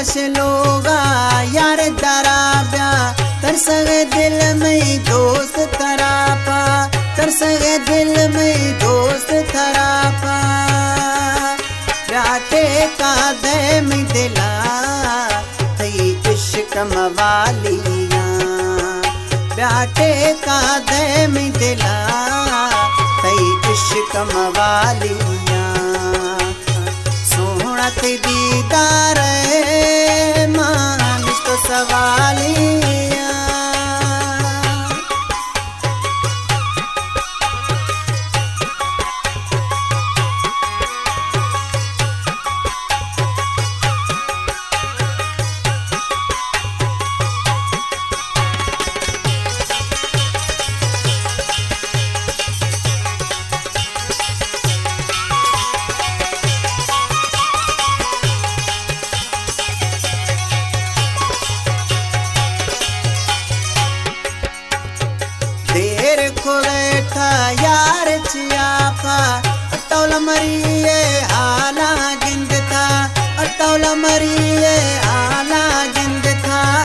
आकाश लोगा यार दराब्या तरसगे दिल में दोस्त थरापा तरसगे दिल में दोस्त थरापा प्याटे का दे में दिला थई इश्क मवालिया प्याटे का दे में दिला थई इश्क मवालिया सोहना ते दीदार